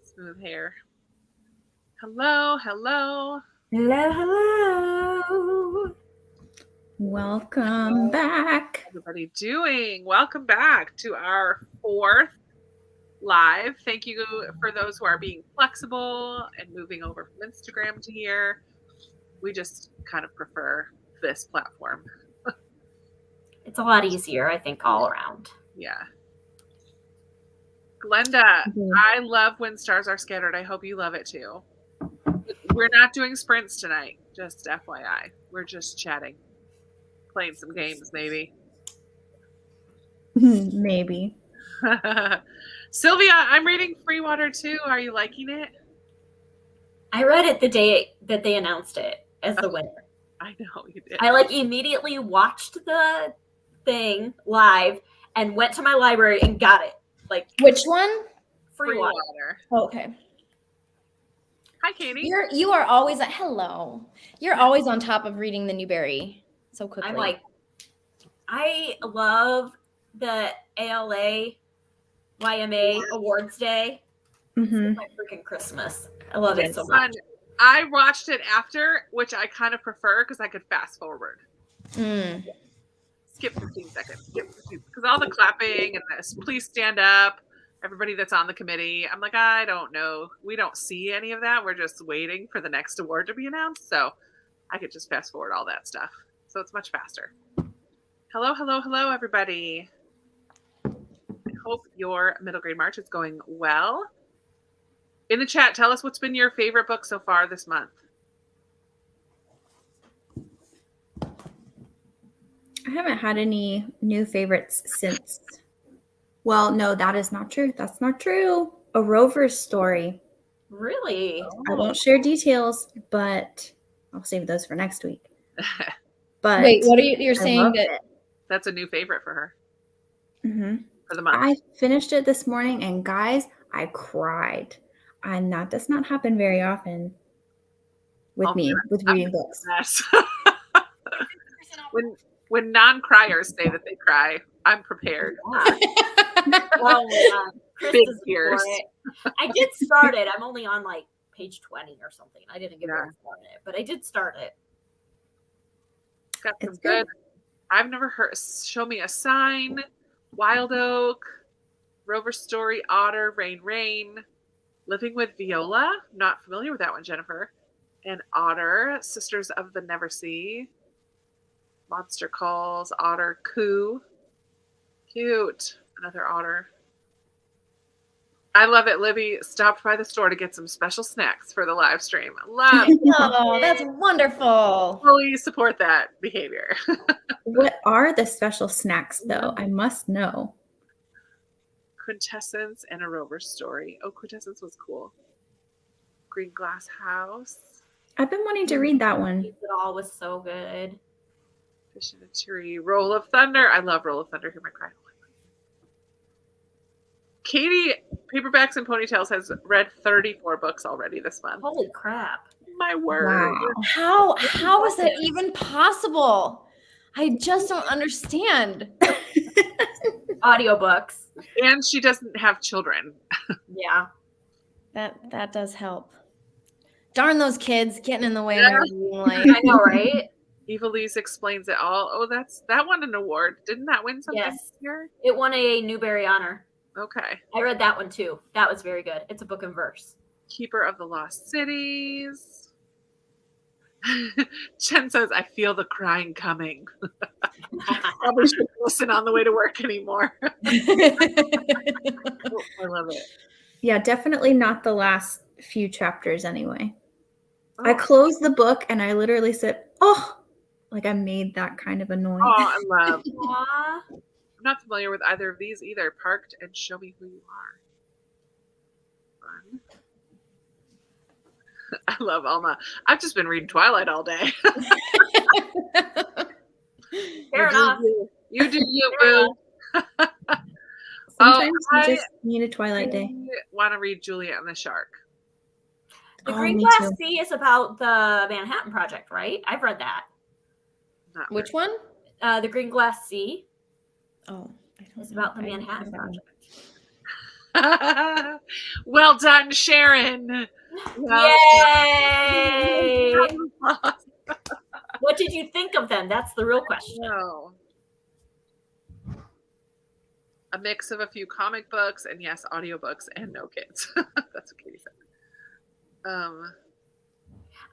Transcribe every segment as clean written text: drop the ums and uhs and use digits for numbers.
Smooth hair. Hello, hello. Hello, hello. Welcome back. Everybody doing? Welcome back to our fourth live. Thank you for those who are being flexible and moving over from Instagram to here. We just kind of prefer this platform. It's a lot easier, I think, all around. Yeah. Glenda, I love when stars are scattered. I hope you love it too. We're not doing sprints tonight, just FYI. We're just chatting. Playing some games, maybe. Maybe. Sylvia, I'm reading Free Water too. Are you liking it? I read it the day that they announced it as the winner. I know you did. I immediately watched the thing live and went to my library and got it. Which one? Free Water. Oh, okay. Hi, Katie. You are always hello. You're always on top of reading the Newbery so quickly. I love the ALA YMA Awards Day. Mm-hmm. It's my freaking Christmas. I love it so much. I watched it after, which I kind of prefer because I could fast forward. Skip 15 seconds. Because all the clapping and this, please stand up, everybody that's on the committee. I'm like, I don't know. We don't see any of that. We're just waiting for the next award to be announced. So I could just fast forward all that stuff. So it's much faster. Hello, hello, hello, everybody. I hope your middle grade March is going well. In the chat, tell us what's been your favorite book so far this month. I haven't had any new favorites since. Well, no, that is not true. That's not true. A Rover's Story. Really? I won't share details, but I'll save those for next week. But wait, what are you're saying that? That's a new favorite for her. Mm-hmm. For the month. I finished it this morning, and guys, I cried. And that does not happen very often with me, with reading books. When non-criers say that they cry, I'm prepared. Well, Big tears. I did start it. I'm only on page 20 or something. I didn't get very far in it, but I did start it. Got some good. I've never heard. Show Me a Sign, Wild Oak, Rover Story, Otter, Rain, Living with Viola. Not familiar with that one, Jennifer. And Otter, Sisters of the Never Sea. Monster Calls, Otter, Coo. Cute. Another otter. I love it. Libby stopped by the store to get some special snacks for the live stream. Love. Oh, that's wonderful. Fully support that behavior. What are the special snacks, though? I must know. Quintessence and A Rover Story. Oh, Quintessence was cool. Green Glass House. I've been wanting to read that one. It all was so good. Fish in a Tree. Roll of Thunder. I love Roll of Thunder. Hear my cry. Katie, Paperbacks and Ponytails, has read 34 books already this month. Holy crap. My word. Wow. How is that even possible? I just don't understand. Audiobooks. And she doesn't have children. Yeah. That does help. Darn those kids getting in the way. Yeah. I know, right? Evilise Explains It All. Oh, that won an award. Didn't that win something Yes. here? It won a Newbery honor. Okay. I read that one too. That was very good. It's a book in verse. Keeper of the Lost Cities. Jen says, I feel the crying coming. Probably shouldn't listen on the way to work anymore. Oh, I love it. Yeah, definitely not the last few chapters anyway. Oh. I closed the book and I literally said, oh, like I made that kind of a noise. Oh, I love. Aww. I'm not familiar with either of these either. Parked and Show Me Who You Are. Fun. I love Alma. I've just been reading Twilight all day. Fair enough. You do you, boo. Sometimes you just need a Twilight day. I want to read Juliet and the Shark. The Green Glass Sea is about the Manhattan Project, right? I've read that. Which one? The Green Glass Sea. Oh, It's about the Manhattan Project. Well done, Sharon. Yay! What did you think of them? That's the real question. No. A mix of a few comic books and yes, audiobooks and no kids. That's what Katie said.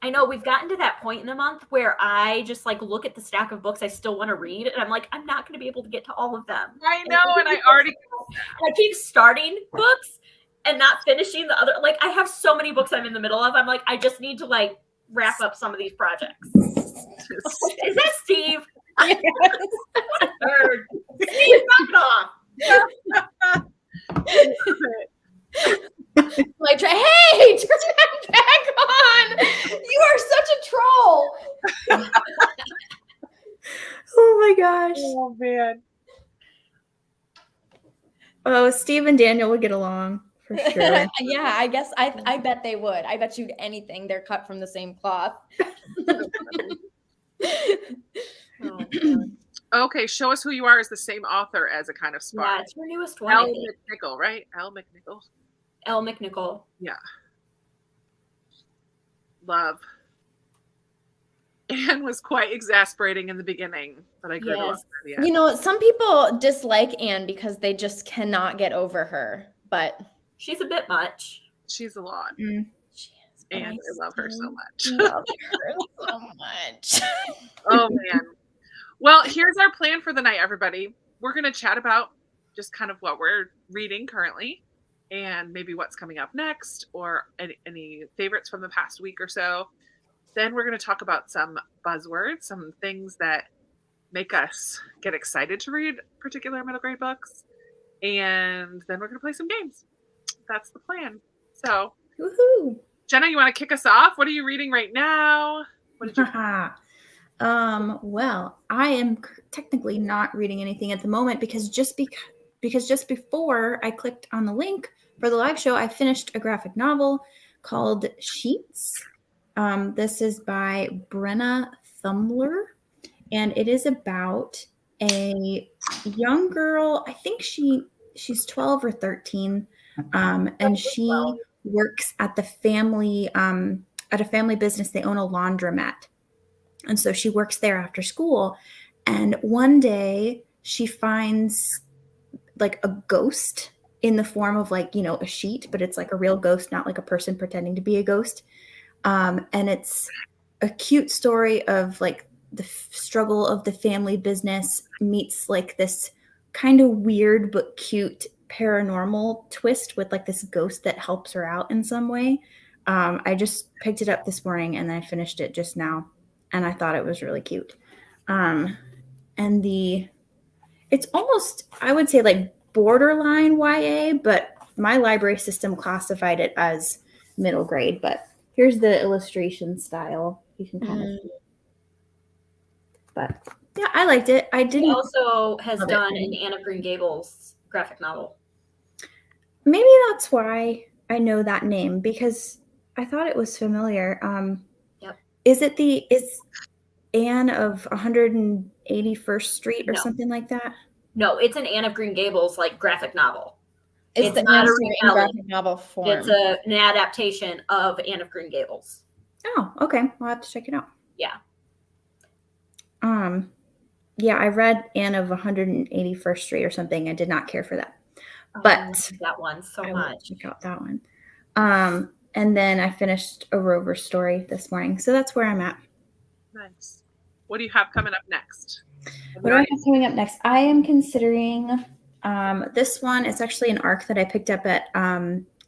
I know we've gotten to that point in the month where I just like look at the stack of books I still want to read, and I'm like, I'm not going to be able to get to all of them. I know, and I keep starting books and not finishing the other. Like I have so many books I'm in the middle of. I'm like, I just need to like wrap up some of these projects. Is that Steve? What a nerd. Steve, knock it off. Like, hey, turn that back on. You are such a troll. Oh my gosh. Oh man. Oh, Steve and Daniel would get along for sure. Yeah, I guess I bet they would. I bet you anything. They're cut from the same cloth. Okay, Show Us Who You Are is the same author as A Kind of Spark. Yeah, it's her newest one. Elle McNichol, right? Elle McNichol. Elle McNichol. Yeah. Love. Anne was quite exasperating in the beginning, but I grew to love her. Yeah. You know, some people dislike Anne because they just cannot get over her, but she's a bit much. She's a lot. Mm. She is, and I love her so much. Love her so much. Oh man. Well, here's our plan for the night, everybody. We're going to chat about just kind of what we're reading currently and maybe what's coming up next or any favorites from the past week or so. Then we're going to talk about some buzzwords, some things that make us get excited to read particular middle grade books. And then we're going to play some games. That's the plan. So, Woohoo! Jenna, you want to kick us off? What are you reading right now? What did you Well, I am technically not reading anything at the moment because just before I clicked on the link for the live show, I finished a graphic novel called Sheets. This is by Brenna Thumbler, and it is about a young girl. I think she's 12 or 13, and she works at the family at a family business. They own a laundromat. And so she works there after school. And one day she finds like a ghost in the form of like, you know, a sheet, but it's like a real ghost, not like a person pretending to be a ghost. And it's a cute story of like the struggle of the family business meets like this kind of weird but cute paranormal twist with like this ghost that helps her out in some way. I just picked it up this morning and then I finished it just now. And I thought it was really cute. And it's almost, I would say like borderline YA, but my library system classified it as middle grade. But here's the illustration style. You can kind of see it. But yeah, I liked it. He also has done an Anne of Green Gables graphic novel. Maybe that's why I know that name, because I thought it was familiar. Is Anne of 181st Street or something like that? No, it's an Anne of Green Gables like graphic novel. It's the not a graphic novel form. It's an adaptation of Anne of Green Gables. Oh, okay. I'll have to check it out. Yeah. Yeah, I read Anne of 181st Street or something. I did not care for that. But that one so much. Check out that one. And then I finished a Rover story this morning. So that's where I'm at. Nice. What do you have coming up next? What do I have coming up next? I am considering this one. It's actually an arc that I picked up at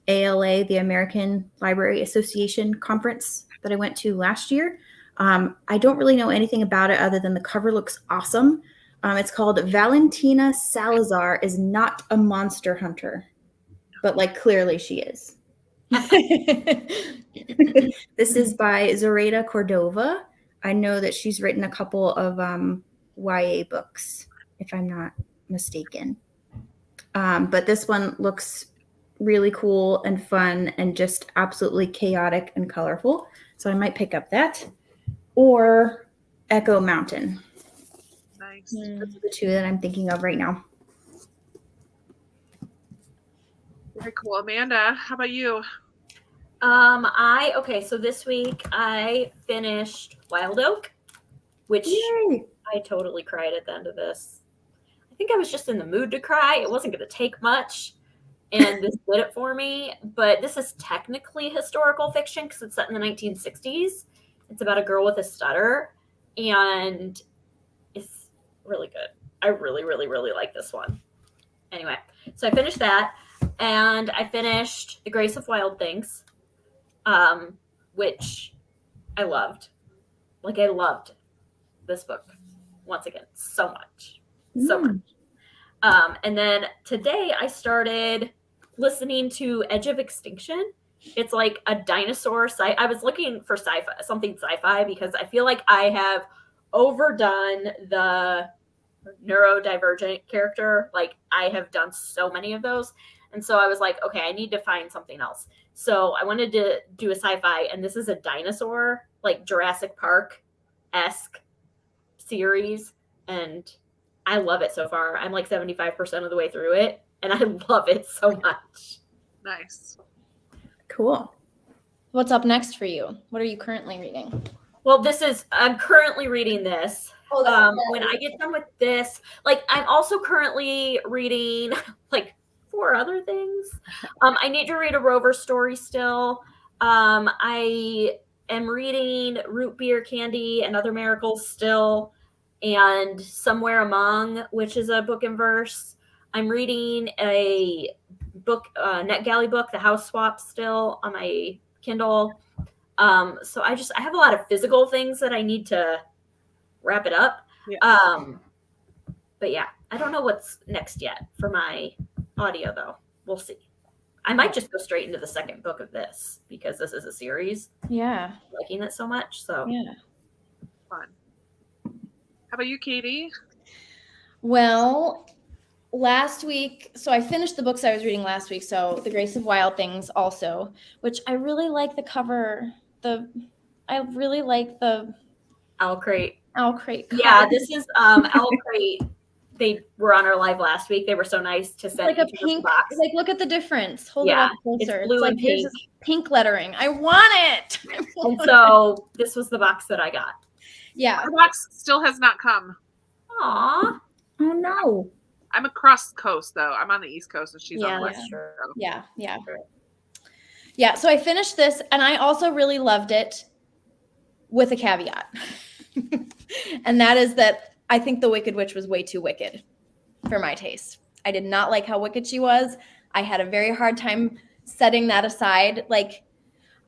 ALA, the American Library Association conference that I went to last year. I don't really know anything about it other than the cover looks awesome. It's called Valentina Salazar is Not a Monster Hunter, but like clearly she is. This is by Zoraida Cordova. I know that she's written a couple of YA books, if I'm not mistaken. But this one looks really cool and fun and just absolutely chaotic and colorful. So I might pick up that or Echo Mountain. Nice. Those are the two that I'm thinking of right now. Very cool. Amanda, how about you? So this week I finished Wild Oak, which Yay. I totally cried at the end of this. I think I was just in the mood to cry. It wasn't going to take much, and this did it for me. But this is technically historical fiction because it's set in the 1960s. It's about a girl with a stutter, and it's really good. I really, really, really like this one. Anyway, so I finished that, and I finished The Grace of Wild Things, which I loved. Like, I loved this book once again so much. So much. And then today I started listening to Edge of Extinction. It's like a dinosaur. I was looking for something sci-fi because I feel like I have overdone the neurodivergent character. Like, I have done so many of those. And so I was like, okay, I need to find something else. So I wanted to do a sci-fi, and this is a dinosaur, like Jurassic Park-esque series. And I love it so far. I'm like 75% of the way through it, and I love it so much. Nice. Cool. What's up next for you? What are you currently reading? Well, I'm currently reading this. When I get done with this, like, I'm also currently reading like 4 other things. I need to read a Rover story still. I am reading Root Beer Candy and Other Miracles still, and Somewhere Among, which is a book in verse. I'm reading a book, NetGalley book, The House Swap, still on my Kindle. So I have a lot of physical things that I need to wrap it up. Yeah. But yeah, I don't know what's next yet for my audio, though. We'll see. I might just go straight into the second book of this because this is a series. Yeah. I'm liking it so much. So Yeah. Fun. How about you, Katie? Well, last week, so I finished the books I was reading last week. So The Grace of Wild Things also, which I really like the cover. I really like the Owl Crate. Owl Crate cover. Yeah, this is Owl Crate. They were on our live last week. They were so nice to send like a each of us pink box. like look at the difference. Hold Yeah, it up closer. it's blue like and here's pink. this pink lettering. I want it. And so this was the box that I got. Yeah. The box still has not come. Aw. Oh no. I'm across the coast, though. I'm on the East Coast, and she's on Yeah. the West. That's true. Yeah. Yeah, so I finished this, and I also really loved it with a caveat. And that is that I think the Wicked Witch was way too wicked for my taste. I did not like how wicked she was. I had a very hard time setting that aside. Like,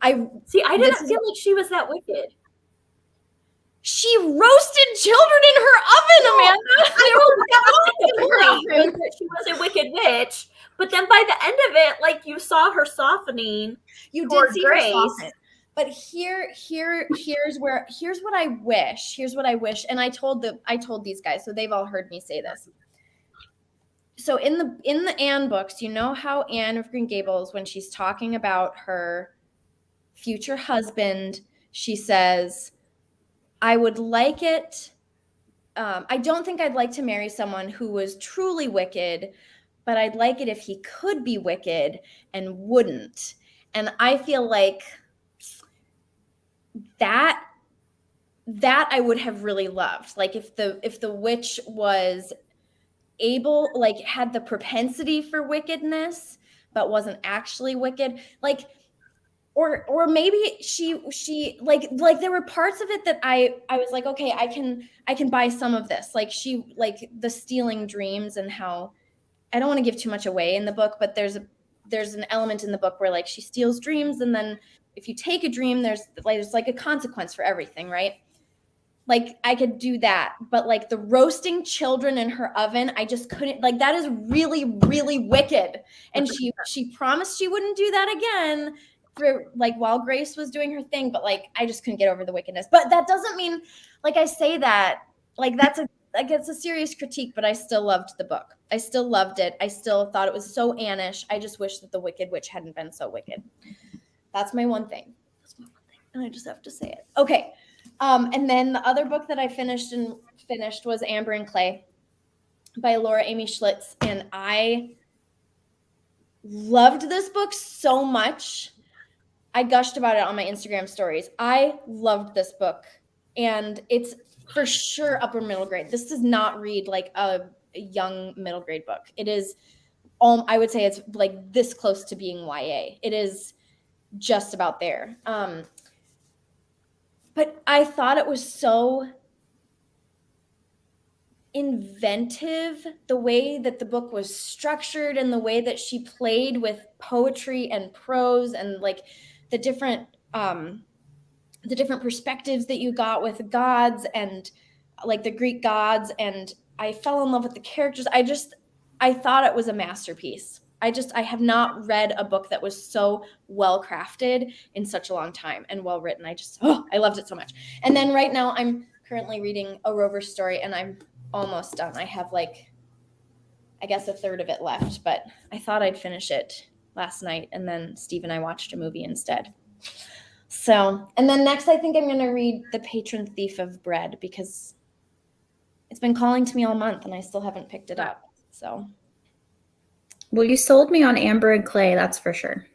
I didn't feel like she was that wicked. She roasted children in her oven, Amanda. She was a wicked witch, but then by the end of it, like, you saw her softening. You toward did see Grace. her soften. But here's what I wish. Here's what I wish. And I told these guys, so they've all heard me say this. So in the Anne books, you know how Anne of Green Gables, when she's talking about her future husband, she says, I would like it. I don't think I'd like to marry someone who was truly wicked, but I'd like it if he could be wicked and wouldn't. And I feel like that I would have really loved. Like, if the witch was able, like, had the propensity for wickedness, but wasn't actually wicked, like, or maybe she like there were parts of it that I was like, okay, I can buy some of this. Like, she, like, the stealing dreams, and how, I don't want to give too much away in the book, but there's an element in the book where, like, she steals dreams, and then if you take a dream, there's like a consequence for everything, right? Like, I could do that, but like the roasting children in her oven, I just couldn't. Like, that is really, really wicked. And she promised she wouldn't do that again for, like, while Grace was doing her thing, but like, I just couldn't get over the wickedness. But that doesn't mean, like, I say that, like, it's a serious critique, but I still loved the book. I still loved it. I still thought it was so Annish. I just wish that the Wicked Witch hadn't been so wicked. That's my one thing. And I just have to say it. Okay. And then the other book that I finished was Amber and Clay by Laura Amy Schlitz. And I loved this book so much. I gushed about it on my Instagram stories. I loved this book, and it's for sure upper middle grade. This does not read like a young middle grade book. It is, I would say it's like this close to being YA. It is just about there. But I thought it was so inventive, the way that the book was structured and the way that she played with poetry and prose and like the different perspectives that you got with gods and like the Greek gods. And I fell in love with the characters. I thought it was a masterpiece. I have not read a book that was so well crafted in such a long time and well written. I loved it so much. And then right now I'm currently reading A Rover Story, and I'm almost done. I have like, I guess, a third of it left, but I thought I'd finish it last night, and then Steve and I watched a movie instead. So, and then next I think I'm going to read The Patron Thief of Bread, because it's been calling to me all month and I still haven't picked it up. So, well, you sold me on Amber and Clay, that's for sure.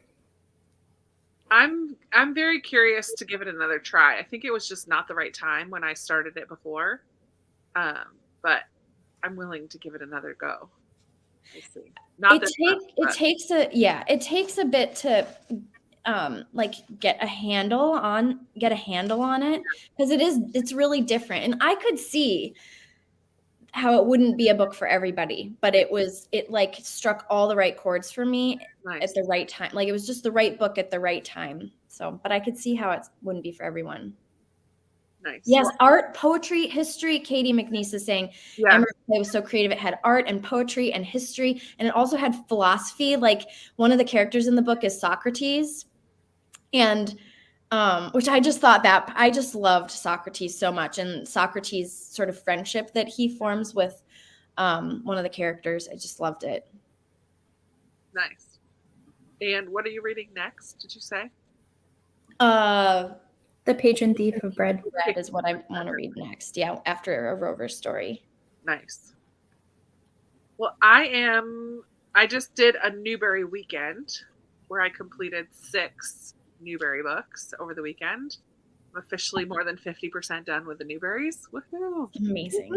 I'm very curious to give it another try. I think it was just not the right time when I started it before. But I'm willing to give it another go. We'll see. It takes a bit to like get a handle on it, because it's really different. And I could see how it wouldn't be a book for everybody, but it like struck all the right chords for me. Nice. At the right time. Like it was just the right book at the right time. So, but I could see how it wouldn't be for everyone. Nice. Yes, art, poetry, history. Katie McNeese is saying, yeah. It was so creative. It had art and poetry and history, and it also had philosophy. Like one of the characters in the book is Socrates, and which I just loved Socrates so much, and Socrates' sort of friendship that he forms with one of the characters. I just loved it. Nice. And what are you reading next? Did you say? The Patron Thief of Bread. Bread is what I want to read next. Yeah, after A Rover Story. Nice. Well, I just did a Newbery weekend where I completed 6 Newbery books over the weekend. I'm officially more than 50% done with the Newberries. Woohoo! Amazing.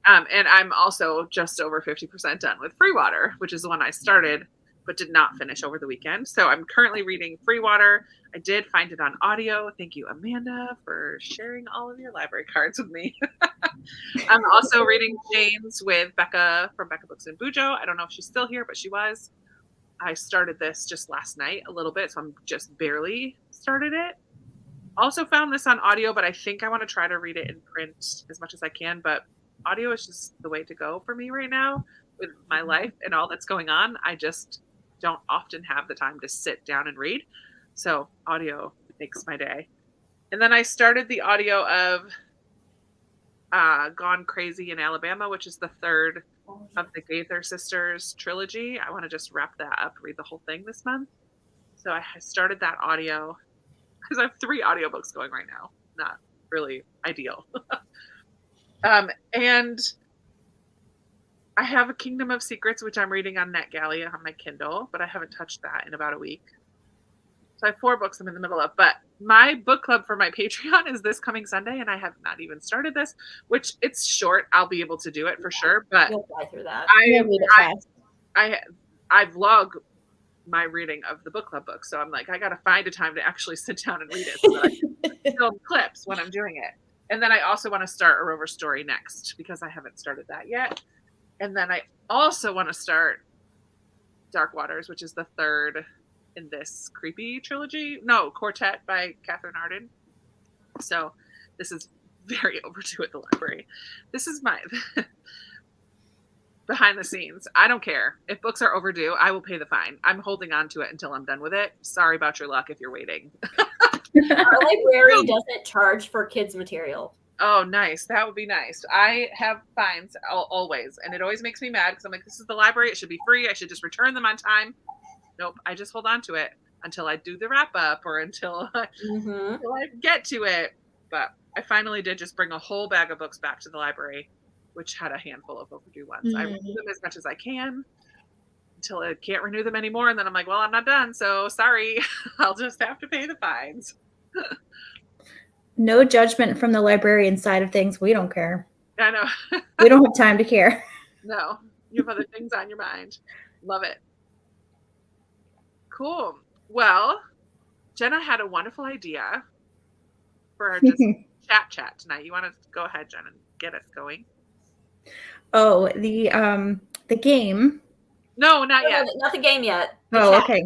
And I'm also just over 50% done with Freewater, which is the one I started but did not finish over the weekend. So I'm currently reading Freewater. I did find it on audio. Thank you, Amanda, for sharing all of your library cards with me. I'm also reading James with Becca from Becca Books in Bujo. I don't know if she's still here, but she was. I started this just last night a little bit, so I'm just barely started it. Also found this on audio, but I think I want to try to read it in print as much as I can. But audio is just the way to go for me right now with my life and all that's going on. I just don't often have the time to sit down and read. So audio makes my day. And then I started the audio of Gone Crazy in Alabama, which is the 3rd of the Gaither Sisters trilogy. I want to just wrap that up, read the whole thing this month. So I started that audio because I have 3 audiobooks going right now. Not really ideal. And I have a Kingdom of Secrets, which I'm reading on NetGalley on my Kindle, but I haven't touched that in about a week. So I have 4 books I'm in the middle of. But my book club for my Patreon is this coming Sunday, and I have not even started this, which it's short. I'll be able to do it for sure. But you'll fly through that. I vlog my reading of the book club book. So I'm like, I got to find a time to actually sit down and read it so that I can film clips when I'm doing it. And then I also want to start A Rover Story next because I haven't started that yet. And then I also want to start Dark Waters, which is the 3rd in this creepy trilogy. No, Quartet by Catherine Arden. So this is very overdue at the library. This is my behind the scenes. I don't care. If books are overdue, I will pay the fine. I'm holding on to it until I'm done with it. Sorry about your luck if you're waiting. Our library doesn't charge for kids' material. Oh, nice. That would be nice. I have fines always, and it always makes me mad because I'm like, this is the library. It should be free. I should just return them on time. Nope. I just hold on to it until I do the wrap up or until I get to it. But I finally did just bring a whole bag of books back to the library, which had a handful of overdue ones. I read them as much as I can. until I can't renew them anymore. And then I'm like, well, I'm not done. So sorry, I'll just have to pay the fines. No judgment from the librarian side of things. We don't care. I know. We don't have time to care. No, you have other things on your mind. Love it. Cool. Well, Jenna had a wonderful idea for our just chat tonight. You want to go ahead, Jenna, and get us going? Oh, the game. No, not yet. Not the game yet. Oh, okay.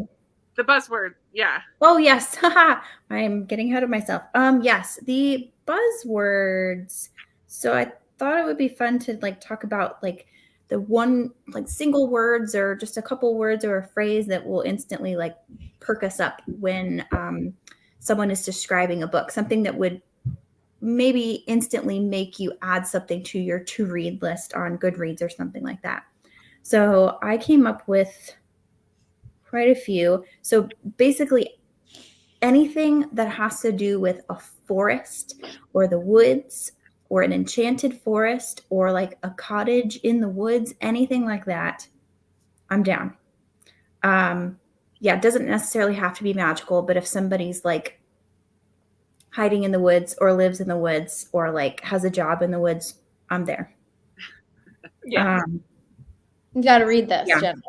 The buzzword. Yeah. Oh, yes. Haha. I'm getting ahead of myself. Yes, the buzzwords. So I thought it would be fun to like talk about like the one like single words or just a couple words or a phrase that will instantly like perk us up when someone is describing a book, something that would maybe instantly make you add something to your to read list on Goodreads or something like that. So I came up with quite a few. So basically anything that has to do with a forest or the woods or an enchanted forest or like a cottage in the woods, anything like that, I'm down. Yeah, it doesn't necessarily have to be magical, but if somebody's like hiding in the woods or lives in the woods or like has a job in the woods, I'm there. Yeah. You got to read this, Yeah. Jenna.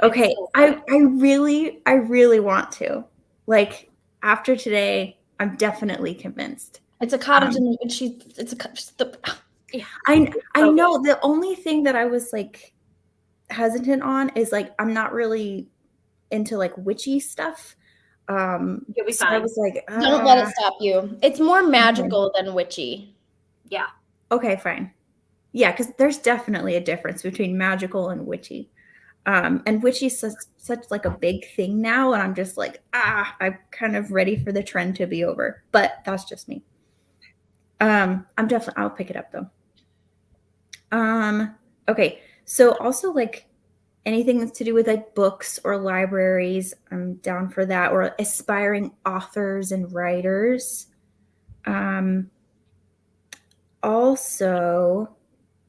Okay, I really want to. Like after today, I'm definitely convinced. It's a cottage and I know the only thing that I was like hesitant on is like I'm not really into like witchy stuff. You'll be So I fine. was like, don't let it stop you. It's more magical than witchy. Yeah. okay, fine. Yeah, because there's definitely a difference between magical and witchy. And witchy's such like a big thing now, and I'm just like, I'm kind of ready for the trend to be over. But that's just me. I'll pick it up though. Okay, so also like anything that's to do with like books or libraries, I'm down for that, or aspiring authors and writers. Also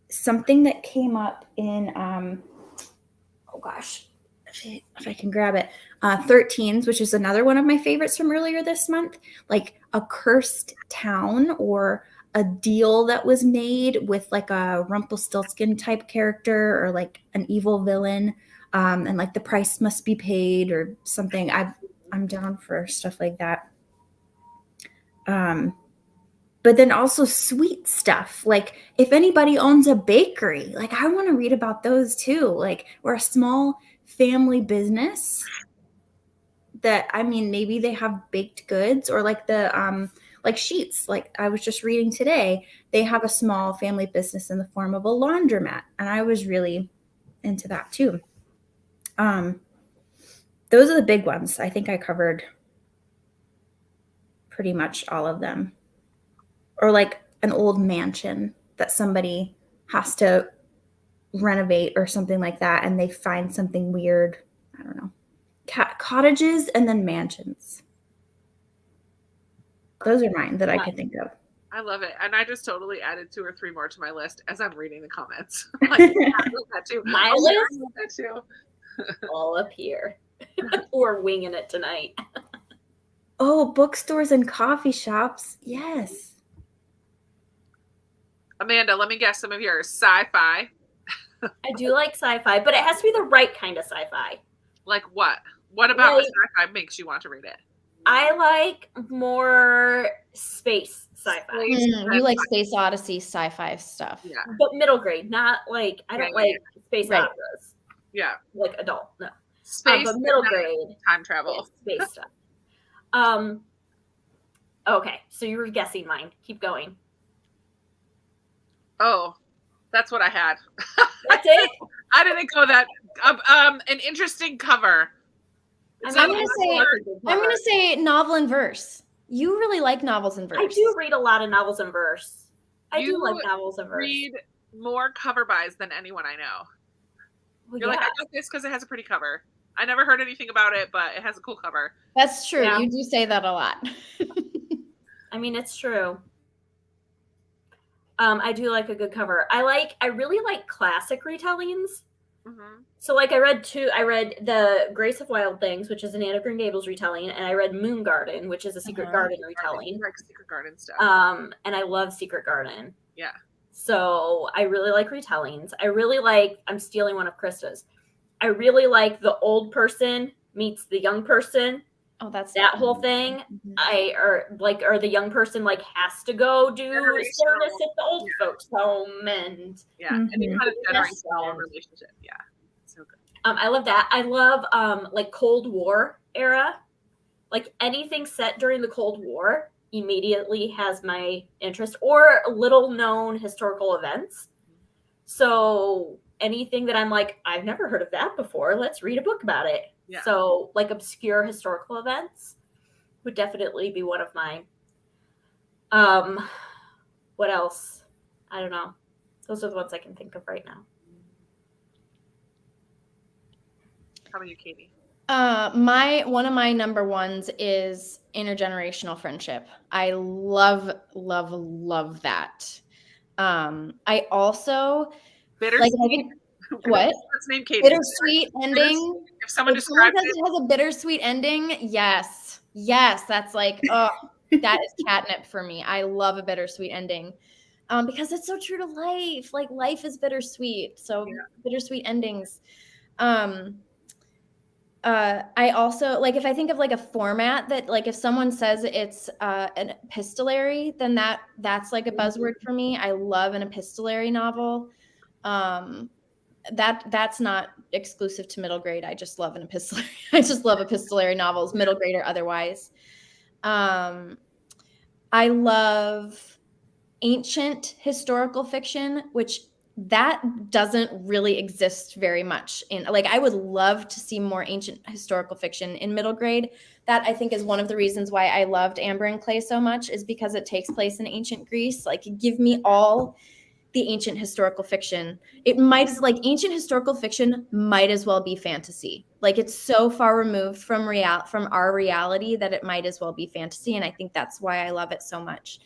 something that came up in oh gosh, if I can grab it, 13s, which is another one of my favorites from earlier this month, like a cursed town or a deal that was made with like a Rumpelstiltskin type character or like an evil villain, and like the price must be paid or something. I'm down for stuff like that. But then also sweet stuff. Like if anybody owns a bakery, like I want to read about those too. Like we're a small family business that, I mean, maybe they have baked goods or like the like Sheets, like I was just reading today, they have a small family business in the form of a laundromat, and I was really into that too. Those are the big ones. I think I covered pretty much all of them. Or like an old mansion that somebody has to renovate or something like that, and they find something weird. I don't know. Cottages and then mansions. Those are mine that I can think of. I love it. And I just totally added 2 or 3 more to my list as I'm reading the comments. Like, I love that too. My Oh, list? I love that too. All up here. We're winging it tonight. Oh, bookstores and coffee shops. Yes. Amanda, let me guess some of yours. Sci-fi. I do like sci-fi, but it has to be the right kind of sci-fi. Like what? What about Like- sci-fi makes you want to read it? I like more space sci-fi. You like Space Odyssey sci-fi stuff. Yeah. But middle grade, not like I don't like space Right. operas. Yeah. Like adult, no. Space, But middle not grade, time travel. yeah, space stuff. Okay, so you were guessing mine. Keep going. Oh, that's what I had. That's it. I didn't go that. An interesting cover. I'm gonna say novel and verse. You really like novels and verse. I do read a lot of novels in verse. I do You like novels in verse. read more cover buys than anyone I know. Well, You're like, I got this because it has a pretty cover. I never heard anything about it, but it has a cool cover. That's true. Yeah. You do say that a lot. I mean, it's true. I do like a good cover. I really like classic retellings. Mm-hmm. So, like, I read The Grace of Wild Things, which is an Anne of Green Gables retelling, and I read Moon Garden, which is a Secret Garden retelling. You like Secret Garden stuff. And I love Secret Garden. Yeah. So I really like retellings. I'm stealing one of Krista's. I really like the old person meets the young person. Oh, that's that whole thing. Or the young person like has to go do service at the old folks home, and any kind of generational relationship. Yeah, so good. I love that. I love like Cold War era, like anything set during the Cold War immediately has my interest, or little known historical events. So anything that I'm like, I've never heard of that before, let's read a book about it. Yeah. So like obscure historical events would definitely be one of mine. What else? I don't know. Those are the ones I can think of right now. How about you, Katie? One of my number ones is intergenerational friendship. I love that. I also bittersweet. What? Let's name Katie. Bittersweet ending. If someone describes it has a bittersweet ending, yes, that's like, oh, that is catnip for me. I love a bittersweet ending, because it's so true to life. Like life is bittersweet, so bittersweet endings. I also like, if I think of like a format that, like, if someone says it's an epistolary, then that's like a buzzword for me. I love an epistolary novel. That's not exclusive to middle grade. I just love an epistolary. I just love epistolary novels, middle grade or otherwise. I love ancient historical fiction, which that doesn't really exist very much in, like, I would love to see more ancient historical fiction in middle grade. That I think is one of the reasons why I loved Amber and Clay so much, is because it takes place in ancient Greece. Like, give me all the ancient historical fiction. Ancient historical fiction might as well be fantasy. Like, it's so far removed from our reality that it might as well be fantasy. And I think that's why I love it so much.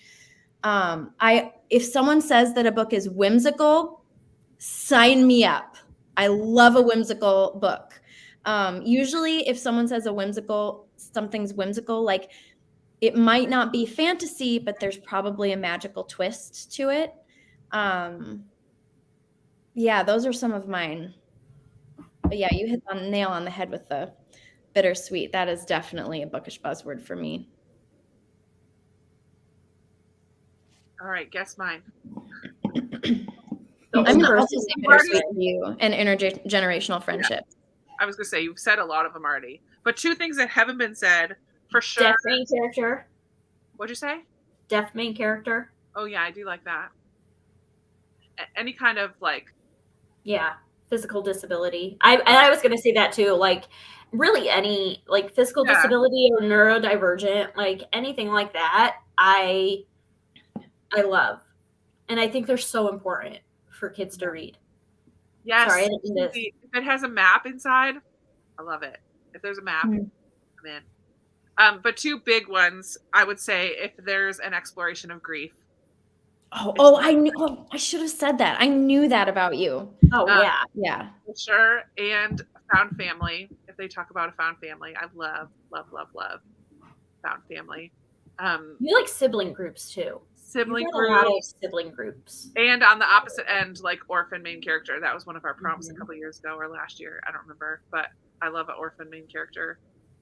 If someone says that a book is whimsical, sign me up. I love a whimsical book. Usually if someone says something's whimsical, like, it might not be fantasy, but there's probably a magical twist to it. Those are some of mine. But yeah, you hit the nail on the head with the bittersweet. That is definitely a bookish buzzword for me. All right, guess mine. I'm going to also say bittersweet for you and intergenerational friendship. Yeah. I was going to say, you've said a lot of them already. But two things that haven't been said, for sure. Deaf main character. What'd you say? Deaf main character. Oh, yeah, I do like that. Any kind of, like... Yeah, physical disability. I was going to say that, too. Like, really any, like, physical disability or neurodivergent, like, anything like that, I love. And I think they're so important for kids to read. Yes. Sorry, I didn't mean this. If it has a map inside, I love it. If there's a map, I'm in. But two big ones, I would say, if there's an exploration of grief. I knew. Oh, I should have said that. I knew that about you. Oh, yeah. For sure. And found family. If they talk about a found family, I love found family. You like sibling groups too. Sibling groups. And on the opposite end, like orphan main character. That was one of our prompts a couple years ago or last year. I don't remember, but I love an orphan main character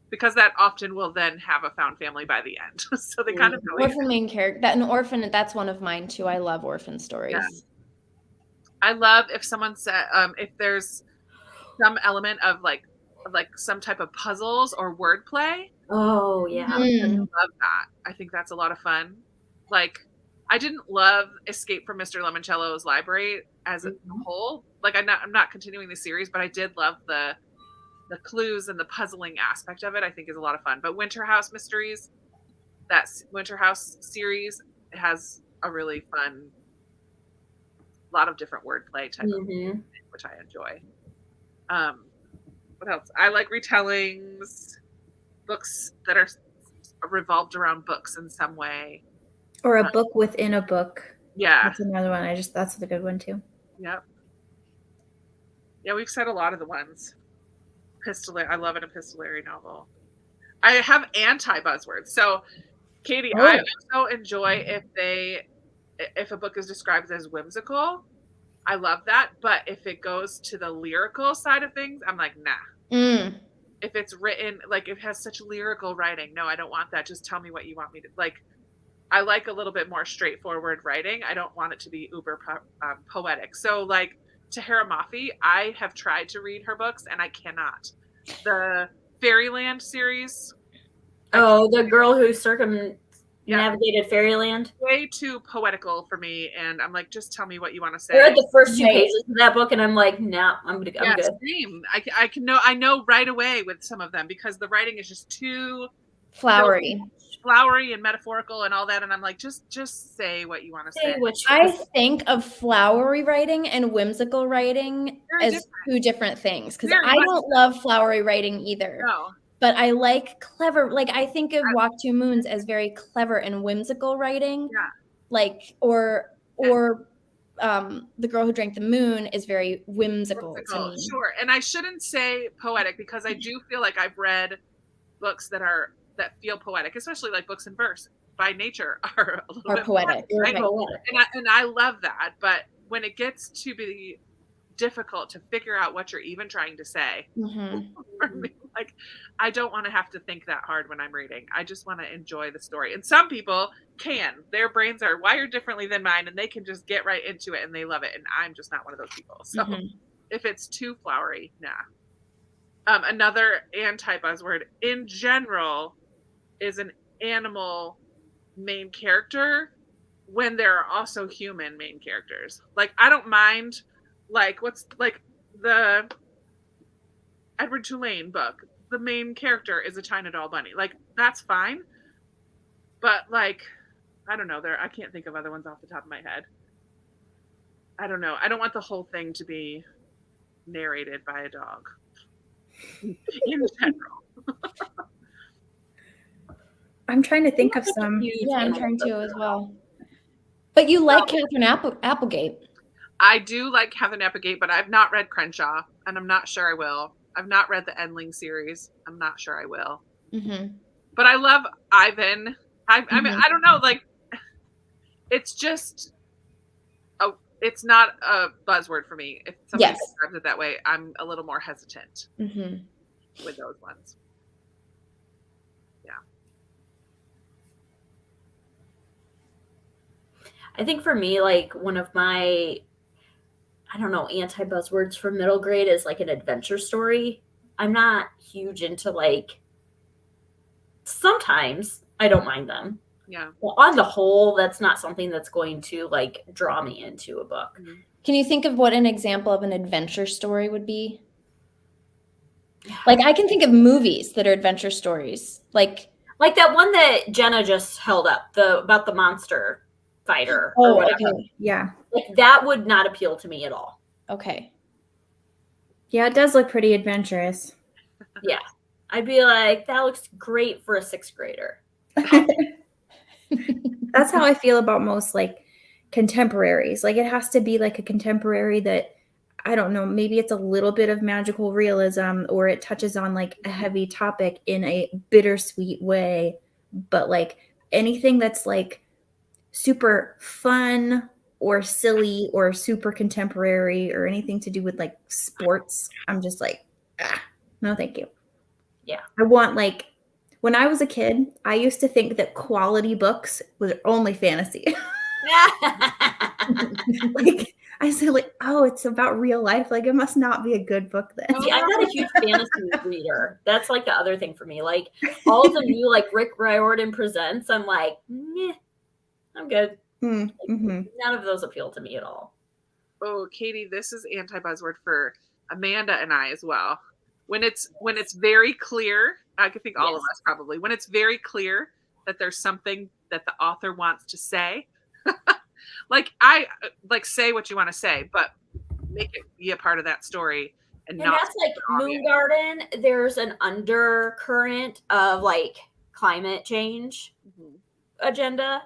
because that often will then have a found family by the end. So they kind of orphan main character. That's one of mine too. I love orphan stories. Yeah. I love if someone said if there's some element of like some type of puzzles or wordplay. Oh yeah, I love that. I think that's a lot of fun. Like, I didn't love Escape from Mr. Lemoncello's Library as a whole. Like, I'm not continuing the series, but I did love the clues and the puzzling aspect of it. I think is a lot of fun. But Winter House Mysteries, that Winter House series, has a really fun, lot of different wordplay type of thing, which I enjoy. What else? I like retellings, books that are revolved around books in some way. Or a book within a book. Yeah. That's another one. That's a good one too. Yep. Yeah, we've said a lot of the ones. I love an epistolary novel. I have anti-buzzwords. So, Katie, I also enjoy if a book is described as whimsical. I love that. But if it goes to the lyrical side of things, I'm like, nah. If it's written, like, it has such lyrical writing, no, I don't want that. Just tell me what you want me to, like, I like a little bit more straightforward writing. I don't want it to be uber poetic. So, like, Tahira Mafi, I have tried to read her books and I cannot. The Fairyland series. The girl who circumnavigated Fairyland. Way too poetical for me, and I'm like, just tell me what you want to say. I read the first 2 pages of that book, and I'm like, nah, I'm good. Same. I know right away with some of them because the writing is just too flowery and metaphorical and all that, and I'm like, just say what you want to say. I think of flowery writing and whimsical writing as two different things, because I don't love flowery writing either. No. But I like clever, like I think of Walk Two Moons as very clever and whimsical writing. Yeah. Like, or The Girl Who Drank the Moon is very whimsical to me. Sure. And I shouldn't say poetic because I do feel like I've read books that feel poetic, especially like books in verse by nature are a little bit poetic. Right? And I love that. But when it gets to be difficult to figure out what you're even trying to say, for me, like, I don't want to have to think that hard when I'm reading. I just want to enjoy the story. And some people their brains are wired differently than mine, and they can just get right into it and they love it. And I'm just not one of those people. So if it's too flowery, nah. Another anti-buzzword in general is an animal main character when there are also human main characters. Like, I don't mind, like, what's like the Edward Tulane book, the main character is a China doll bunny. Like, that's fine. But, like, I don't know. I can't think of other ones off the top of my head. I don't know. I don't want the whole thing to be narrated by a dog. In general. I'm trying to think of some. Yeah, I'm trying to as well. But you like Catherine Applegate. I do like Catherine Applegate, but I've not read Crenshaw, and I'm not sure I will. I've not read the Endling series. I'm not sure I will. But I love Ivan. I mean, I don't know. Like, it's just, it's not a buzzword for me. If somebody describes it that way, I'm a little more hesitant with those ones. Yeah. I think for me, like, one of my, I don't know, anti-buzzwords for middle grade is like an adventure story. I'm not huge into, like, sometimes I don't mind them. Yeah. Well, on the whole, that's not something that's going to, like, draw me into a book. Can you think of what an example of an adventure story would be? Like, I can think of movies that are adventure stories. Like that one that Jenna just held up, about the monster fighter. Oh, or whatever. Okay. Yeah. Like, that would not appeal to me at all. Okay. Yeah, it does look pretty adventurous. Yeah. I'd be like, that looks great for a 6th grader. That's how I feel about most, like, contemporaries. Like, it has to be like a contemporary that, I don't know, maybe it's a little bit of magical realism, or it touches on, like, a heavy topic in a bittersweet way. But, like, anything that's, like, super fun or silly or super contemporary or anything to do with, like, sports, I'm just like, no, thank you. Yeah. I want, like, when I was a kid, I used to think that quality books was only fantasy. Like, I said, like, oh, it's about real life. Like, it must not be a good book then. See, I'm not a huge fantasy reader. That's, like, the other thing for me. Like, all of the new, like, Rick Riordan Presents, I'm like, meh, I'm good. Like, none of those appeal to me at all. Oh, Katie, this is anti-buzzword for Amanda and I as well. When it's very clear, I could think all of us probably, when it's very clear that there's something that the author wants to say, like, say what you want to say, but make it be a part of that story. And not that's like Moon Garden. There's an undercurrent of, like, climate change agenda,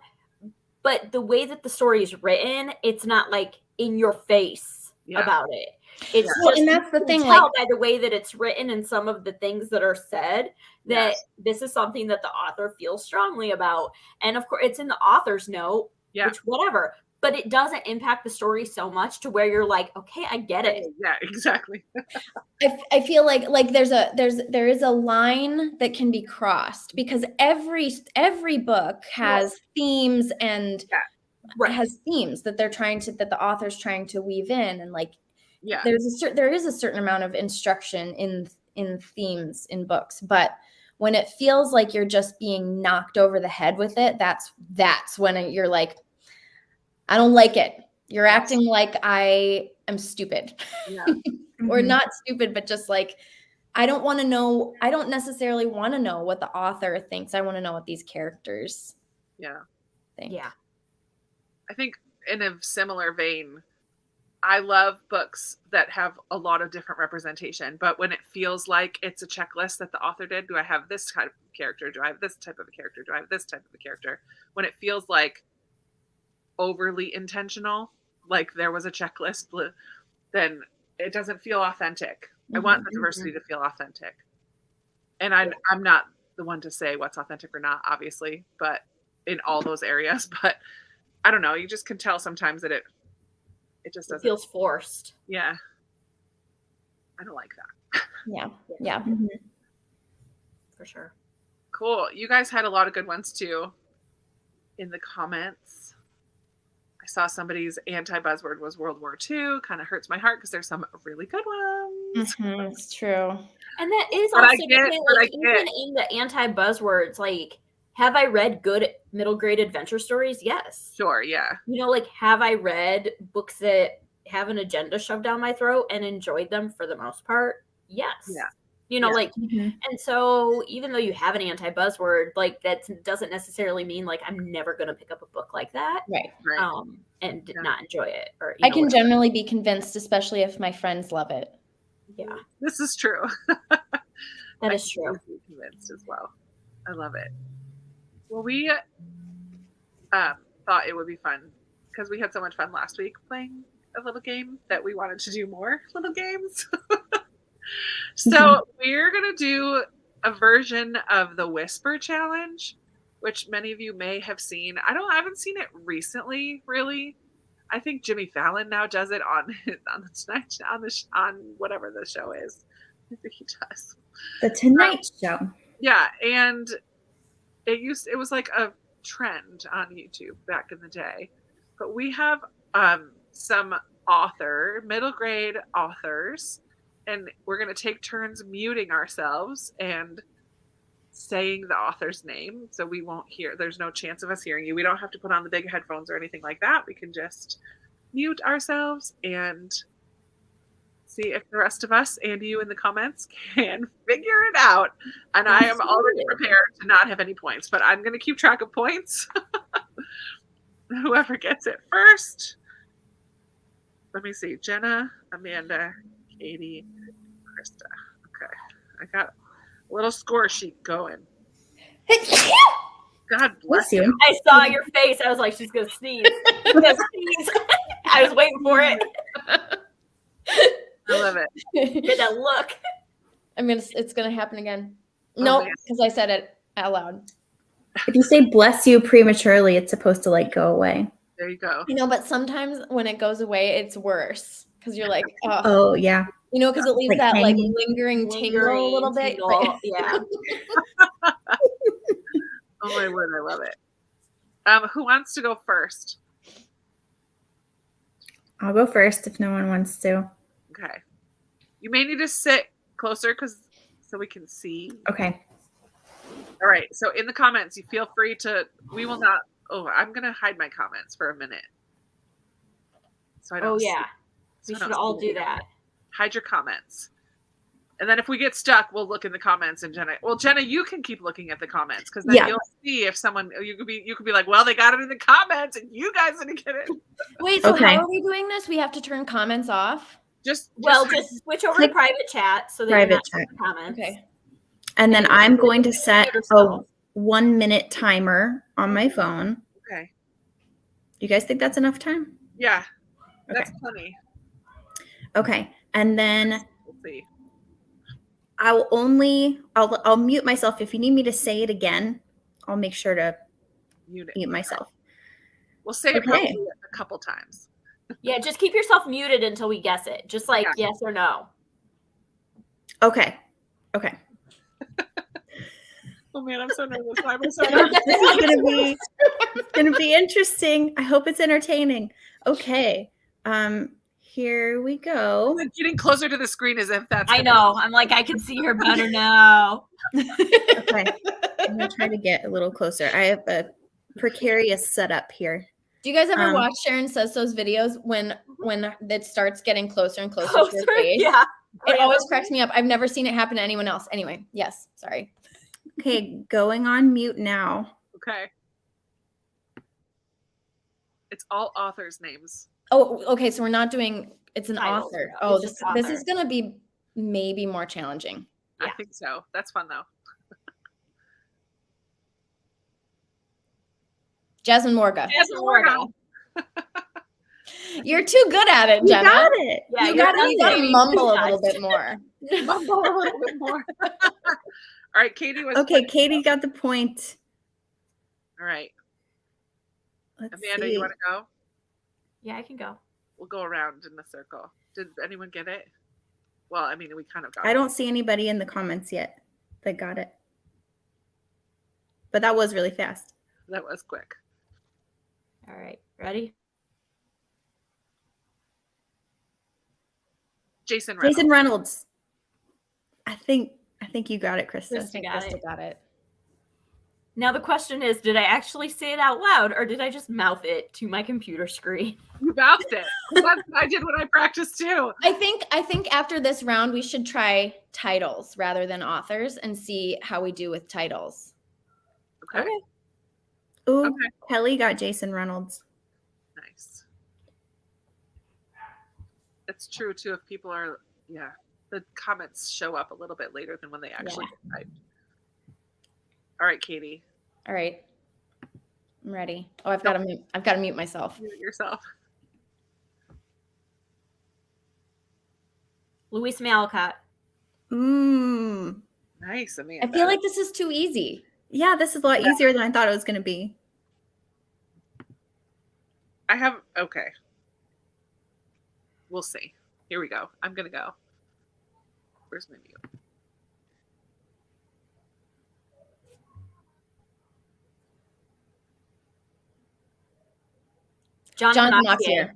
but the way that the story is written, it's not, like, in your face about it. It's Well, just, and that's the you can thing, tell like, by the way that it's written and some of the things that are said that Yes. this is something that the author feels strongly about. And of course, it's in the author's note, Yeah. which whatever, but it doesn't impact the story so much to where you're like, okay, I get it. Yeah, exactly. I feel like there is a line that can be crossed because every book has themes and Right. has themes that that the author's trying to weave in, and like Yeah. there is a certain amount of instruction in themes in books, but when it feels like you're just being knocked over the head with it, that's when you're like, I don't like it. You're acting like I am stupid. Yeah. Or not stupid, but just like, I don't want to know. I don't necessarily want to know what the author thinks. I want to know what these characters think. Yeah. I think in a similar vein, I love books that have a lot of different representation, but when it feels like it's a checklist that the author did, do I have this type of character? Do I have this type of a character? Do I have this type of a character? When it feels like overly intentional, like there was a checklist, then it doesn't feel authentic. I want the diversity to feel authentic. And I'm not the one to say what's authentic or not, obviously, but in all those areas, but I don't know. You just can tell sometimes that it just doesn't. It feels forced. Yeah. I don't like that. Yeah. For sure. Cool. You guys had a lot of good ones too in the comments. I saw somebody's anti-buzzword was World War II. Kind of hurts my heart because there's some really good ones. It's true. And that is But also even in the anti-buzzwords, like, have I read good middle grade adventure stories? Yes. Sure, yeah. You know, like, have I read books that have an agenda shoved down my throat and enjoyed them for the most part? Yes. Yeah. You know, Yeah. like, and so even though you have an anti-buzzword, like, that doesn't necessarily mean like I'm never going to pick up a book like that, Right. and not enjoy it. Or I can generally be convinced, especially if my friends love it. Yeah, This is true. that is true. I'm convinced as well. I love it. Well, we thought it would be fun because we had so much fun last week playing a little game that we wanted to do more little games. So we're going to do a version of the Whisper Challenge, which many of you may have seen. I haven't seen it recently, really. I think Jimmy Fallon now does it on whatever the show is. I think he does. The Tonight Show. Yeah, and it was like a trend on YouTube back in the day. But we have some middle grade authors, and we're going to take turns muting ourselves and saying the author's name, so we won't hear. There's no chance of us hearing you. We don't have to put on the big headphones or anything like that. We can just mute ourselves and see if the rest of us and you in the comments can figure it out. And I am already prepared to not have any points, but I'm going to keep track of points. Whoever gets it first. Let me see. Jenna, Amanda, Katie, Krista. Okay. I got a little score sheet going. God bless you. I saw your face. I was like, she's going to sneeze. She's gonna sneeze. I was waiting for it. I love it. Get that look. It's gonna happen again. Nope, because I said it out loud. If you say bless you prematurely, it's supposed to like go away. There you go. You know, but sometimes when it goes away, it's worse because you're like, oh yeah. You know, because it leaves like that hanging. like lingering tingle a little bit. But... Yeah. Oh my word, I love it. Who wants to go first? I'll go first if no one wants to. Okay. You may need to sit closer so we can see. Okay. All right. So in the comments, you feel free to. We will not. Oh, I'm gonna hide my comments for a minute. So I don't. We should all do that. Hide your comments. And then if we get stuck, we'll look in the comments. And Jenna, you can keep looking at the comments because then you'll see if someone you could be like, well, they got it in the comments, and you guys didn't get it. Wait, so how are we doing this? We have to turn comments off. Just switch over to private chat so that you're not in the comments. Okay. And then I'm going to set a 1 minute timer on my phone. Okay. You guys think that's enough time? Yeah, that's plenty. Okay. And then We'll see. I'll mute myself. If you need me to say it again, I'll make sure to Mute it. mute myself. We'll say it Okay. probably a couple times. Yeah, just keep yourself muted until we guess it. Just like yes or no. Okay. Oh man, I'm so nervous. Why am I so nervous? This is gonna be interesting. I hope it's entertaining. Okay. Here we go. I'm getting closer to the screen as if that's. I know. I'm like, I can see her better now. Okay. I'm gonna try to get a little closer. I have a precarious setup here. Do you guys ever watch Sharon Says So's videos when it starts getting closer and closer to your face? Yeah. It always cracks me up. I've never seen it happen to anyone else. Anyway, yes. Sorry. Okay, going on mute now. Okay. It's all authors' names. Oh, okay. So we're not doing. It's an Titles, author. yeah. Oh, It's this is gonna be maybe more challenging. I think so. That's fun though. Jasmine Morga. Jasmine Morga. You're too good at it, You Jenna. got it. Yeah, you you're gotta amazing. mumble a little bit more. Mumble a little bit more. All right, Katie was. Okay, Katie got the point. All right, Let's Amanda, see. you want to go? Yeah, I can go. We'll go around in the circle. Did anyone get it? Well, I mean, we kind of got I it. don't see anybody in the comments yet that got it. But that was really fast. That was quick. All right. Ready? Jason Reynolds. Jason Reynolds. I think you got it, Krista. Krista. I think Got Krista it. got it. Now the question is, did I actually say it out loud or did I just mouth it to my computer screen? You mouthed it. I did when I practiced too. I think after this round we should try titles rather than authors and see how we do with titles. Okay. Ooh, Okay. Kelly got Jason Reynolds. Nice. It's true too. If people are, the comments show up a little bit later than when they actually get typed. All right, Katie. All right. I'm ready. Oh, I've got to mute myself. Mute yourself. Louise Malcott. Nice, Amanda. I feel like this is too easy. Yeah, this is a lot easier than I thought it was going to be. Okay. We'll see. Here we go. I'm going to go. Where's my mute? Jonathan Jonathan Oxtier. Oxtier.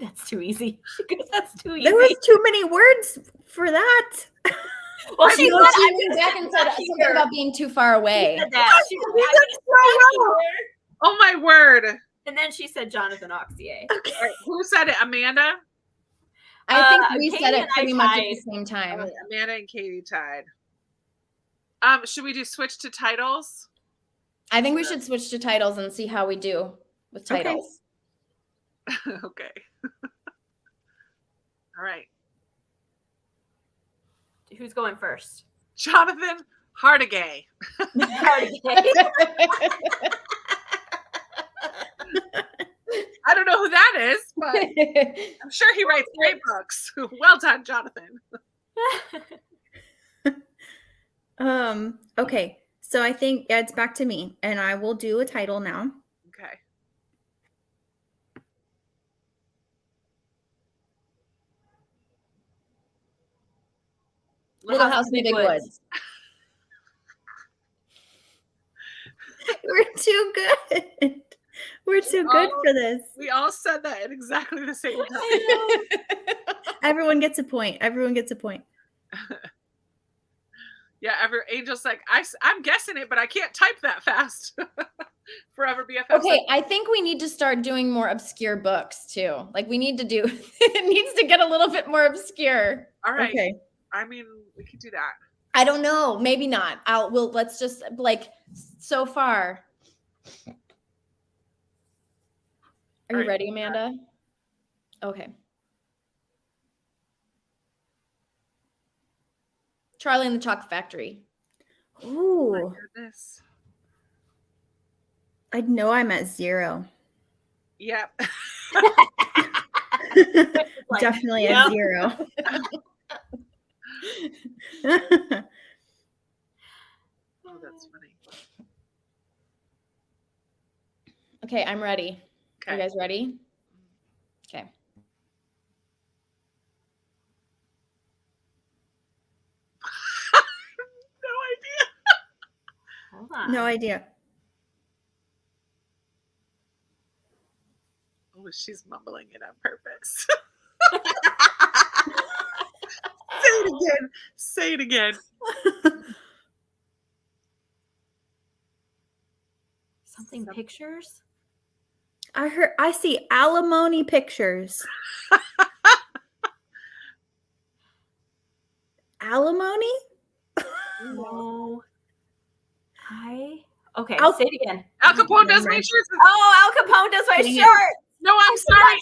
That's too easy. She goes, that's too easy. There was too many words for that. Well, she said, She went back and said something about being too far away. She said that. She Oh my word. and then she said Jonathan Oxtier. All right, who said it? Amanda? I think we Katie said it and I pretty much at tied. the same time. Amanda and Katie tied. Should we do switch to titles? I think we should switch to titles and see how we do with titles. Okay. All right. Who's going first? Jonathan Hardigay. I don't know who that is, but I'm sure he writes great books. Well done, Jonathan. Okay. So I think it's back to me, and I will do a title now. Okay. Little House in the Big Woods. We're too good. We're too good for this. We all said that at exactly the same time. Everyone gets a point. Everyone gets a point. Yeah, Angel's like, I'm guessing it, but I can't type that fast. Forever BFF. Okay, I think we need to start doing more obscure books too. Like we need to do, it needs to get a little bit more obscure. All right. Okay. I mean, we could do that. I don't know. Maybe not. Let's just like so far. Are you ready, Amanda? Okay. Charlie and the Chocolate Factory. Ooh. Oh my goodness. I know I'm at 0. Yep. Like, Definitely yeah. a 0. Oh, that's funny. Okay, I'm ready. Are you Okay. guys ready? Okay. No idea. Hold on. No idea. Oh, she's mumbling it on purpose. Say it again. Say it again. Something pictures? I see alimony pictures. Alimony? No. Okay, Al- say it again. Al Capone does my shirts. Oh, Al Capone does my Dang it. shirt. No, I'm sorry.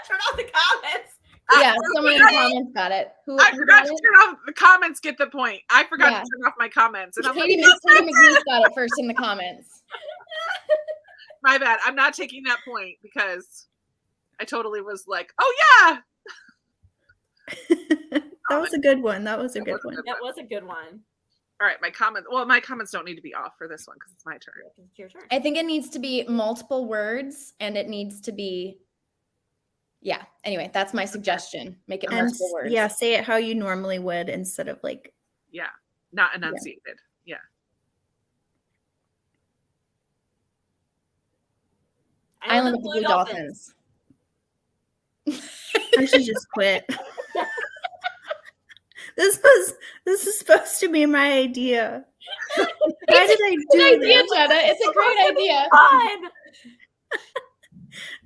Turn off the comments. Yeah, someone in the comments got it. Who I who forgot got to it? turn off the comments. Get the point. I forgot Yeah. to turn off my comments, and I'm like, Katie McGee's got it first in the comments. my bad. I'm not taking that point because I totally was like, oh yeah. That was a good one. That was a good one. That was a good one. All right, my comments. Well, my comments don't need to be off for this one because it's my turn. It's your turn. I think it needs to be multiple words and it needs to be, yeah. Anyway, that's my suggestion. Make it And multiple words. yeah, say it how you normally would instead of like. Yeah, not enunciated. Yeah. Island of the Blue Dolphins. I should just quit. This is supposed to be my idea. Why did I Good do idea, this? Jenna. It's a great idea. Fun.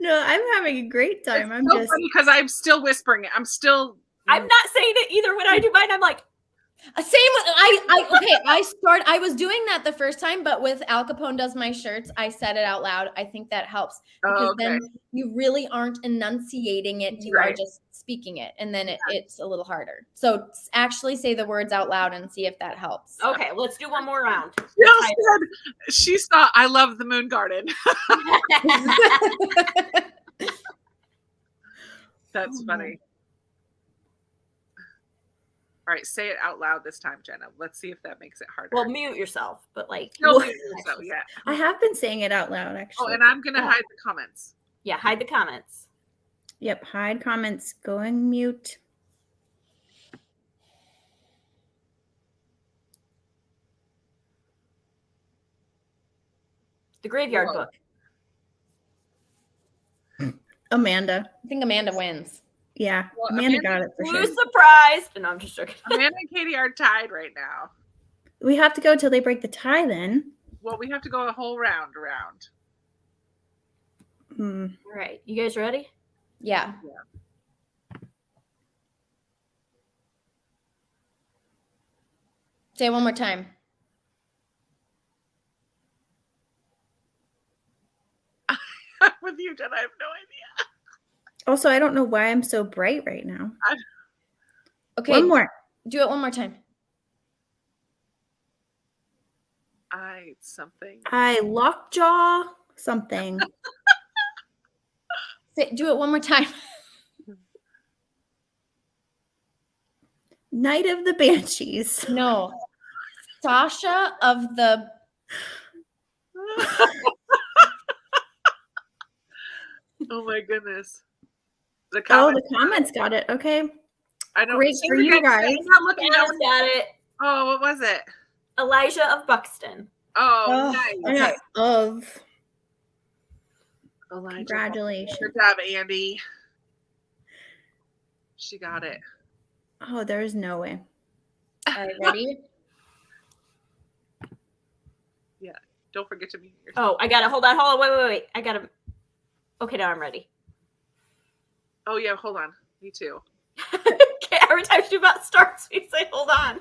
No, I'm having a great time. I'm so just funny because I'm still whispering it. I'm still. I'm not saying it either. When I do mine, I'm like, Same with I was doing that the first time, but with Al Capone does my shirts, I said it out loud. I think that helps because then you really aren't enunciating it. You are just speaking it, and then it's a little harder. So actually say the words out loud and see if that helps. okay, let's do one more round. She saw I love the moon garden. That's funny. All right, say it out loud this time, Jenna. Let's see if that makes it harder. Well, mute yourself, but like, no, mute yourself, yeah. I have been saying it out loud actually. Oh, and I'm gonna hide the comments. yeah, hide the comments. Yep, hide comments, going mute. The Graveyard Whoa. Book. Amanda. I think Amanda wins. Yeah, Well, Amanda got it for Who's sure. surprised? No, I'm just joking. Amanda and Katie are tied right now. We have to go till they break the tie then. Well, we have to go a whole round around. All right, you guys ready? Yeah. Say it one more time. With you, Jen, I have no idea. Also, I don't know why I'm so bright right now. Okay. One more. Do it one more time. Something. I lockjaw something. Do it one more time. Night of the Banshees. No. Sasha of the Oh my goodness. The Oh, the comments got it. Okay. I don't. Great for you guys. I'm not looking. Anna's got it. Oh, what was it? Elijah of Buxton. Oh, nice. Yeah, of. Elijah. Congratulations. Good job, Andy. She got it. Oh, there's no way. All right, ready? Yeah. Don't forget to mute yourself. Oh, I got it. Hold on. Wait. I got to. Okay, now I'm ready. Oh, yeah. Hold on. Me too. Okay, every time she about starts, we say, hold on.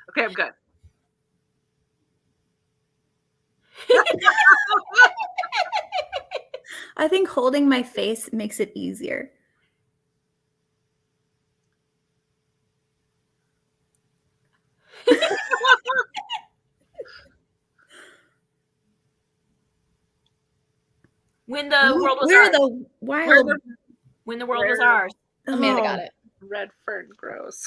Okay, I'm good. I think holding my face makes it easier. When the world was Where ours. the wild When the World Was Ours. Amanda got it. Red fern grows.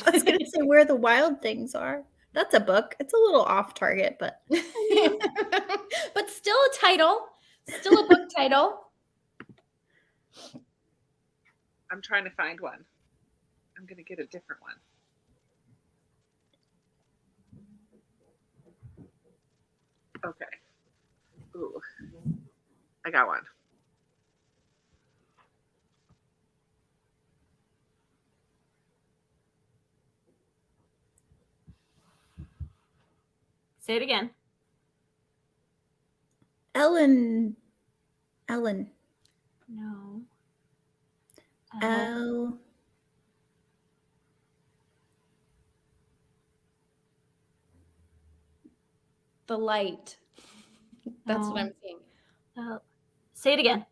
I was going to say Where the Wild Things Are. That's a book. It's a little off target, but But still a title. Still a book title. I'm trying to find one. I'm going to get a different one. Okay. Ooh. I got one. Say it again. Ellen. No. Oh. The light. That's what I'm seeing. Say it again.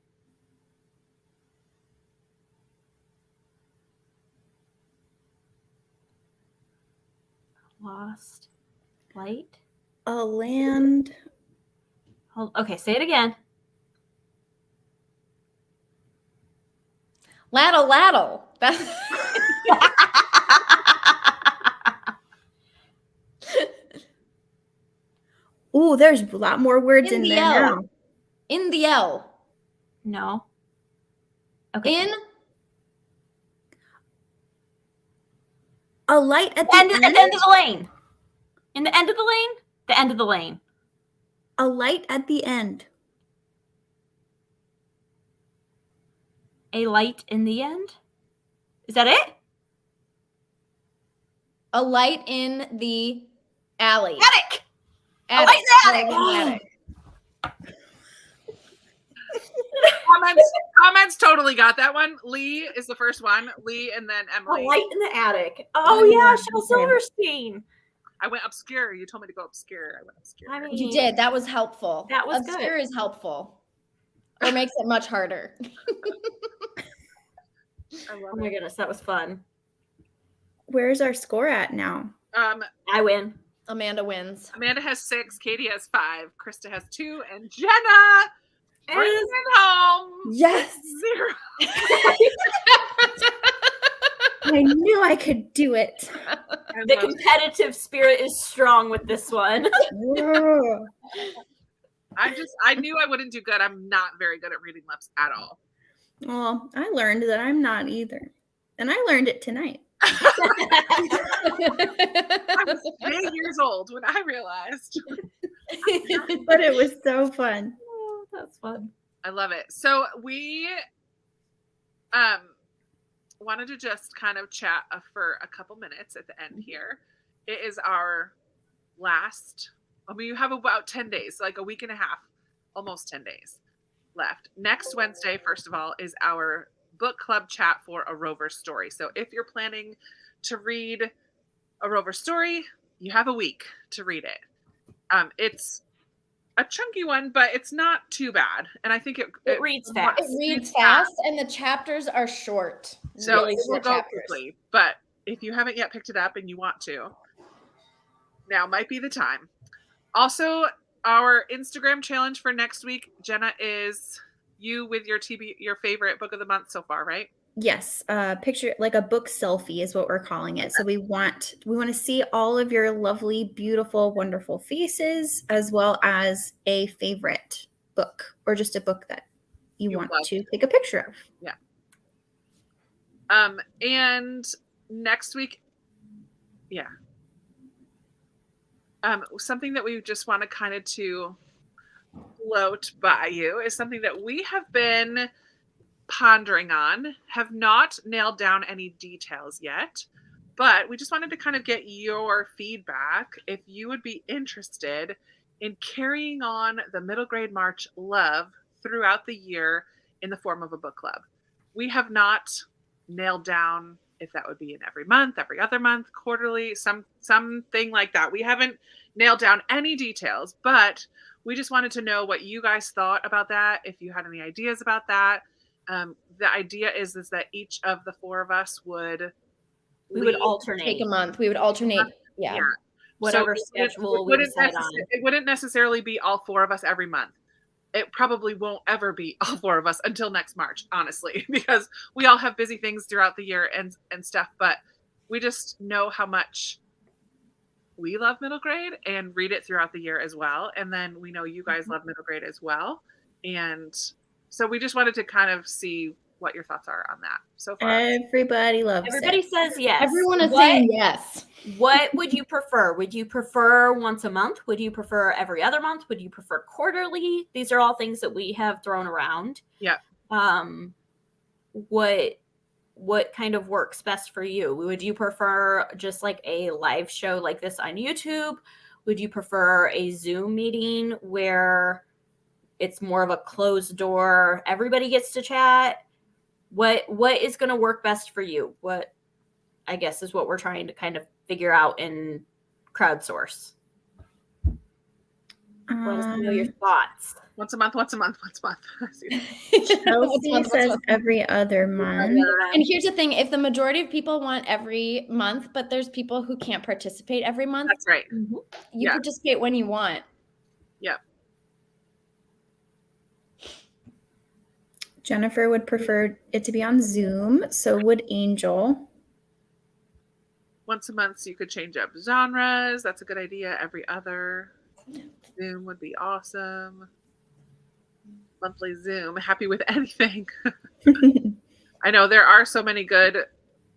Lost light. A land. Okay, say it again. Laddle. That's Ooh, there's a lot more words in the there L. now. In the L. No. Okay. A light at the At the end. end of the lane. In the end of the lane? The end of the lane. A light at the end. A light in the end? Is that it? A light in the alley. Attic! A light in the attic! Comments totally got that one. Lee is the first one. Lee and then A Emily. light in the attic. Oh, yeah, Shel Silverstein. I went obscure. You told me to go obscure. I went obscure. I mean, You did. That was helpful. That was Obscure good. is helpful. Or makes it much harder. I love Oh my goodness, that was fun. Where's our score at now? I win. Amanda wins. Amanda has 6, Katie has 5, Krista has 2, and Jenna brings it home. Yes. 0. I knew I could do it. The competitive spirit is strong with this one. Whoa. I knew I wouldn't do good. I'm not very good at reading lips at all. Well, I learned that I'm not either. And I learned it tonight. I was 8 years old when I realized. But it was so fun. Oh, that's fun. I love it. So we wanted to just kind of chat for a couple minutes at the end here. It is our last, we have about 10 days, like a week and a half, almost 10 days left. Next Wednesday, first of all, is our book club chat for A Rover Story. So if you're planning to read A Rover Story, you have a week to read it. It's a chunky one, but it's not too bad. And I think it reads fast. It reads fast, and the chapters are short. So Really it will short go chapters. quickly. But if you haven't yet picked it up and you want to, now might be the time. Also, our Instagram challenge for next week, Jenna, is you with your favorite book of the month so far, right? Yes, picture like a book selfie is what we're calling it. So we want to see all of your lovely, beautiful, wonderful faces, as well as a favorite book or just a book that you want to take a picture of. Yeah. And next week, yeah. Something that we just want to kind of to float by you is something that we have been pondering on, have not nailed down any details yet, but we just wanted to kind of get your feedback if you would be interested in carrying on the middle grade March love throughout the year in the form of a book club. We have not nailed down if that would be in every month, every other month, quarterly, something like that. We haven't nailed down any details, but we just wanted to know what you guys thought about that, if you had any ideas about that. The idea is that each of the 4 of us would alternate. Take a month. We would alternate. Yeah. Whatever schedule we decide on. It wouldn't necessarily be all 4 of us every month. it probably won't ever be all 4 of us until next March, honestly, because we all have busy things throughout the year and stuff. But we just know how much we love middle grade and read it throughout the year as well. And then we know you guys love middle grade as well. And so we just wanted to kind of see what your thoughts are on that so far. Everybody loves Everybody it. says yes. Everyone is saying yes. What would you prefer? Would you prefer once a month? Would you prefer every other month? Would you prefer quarterly? These are all things that we have thrown around. Yeah. What kind of works best for you? Would you prefer just like a live show like this on YouTube? Would you prefer a Zoom meeting where it's more of a closed door, everybody gets to chat? What is going to work best for you? What, I guess, is what we're trying to kind of figure out and crowdsource. Let us know your thoughts. Once a month. Chelsea says every other month. And here's the thing, if the majority of people want every month, but there's people who can't participate every month, That's right. you participate when you want. Yeah. Jennifer would prefer it to be on Zoom. So would Angel. Once a month, so you could change up genres. That's a good idea. Every other. Zoom would be awesome. Monthly Zoom. Happy with anything. I know there are so many good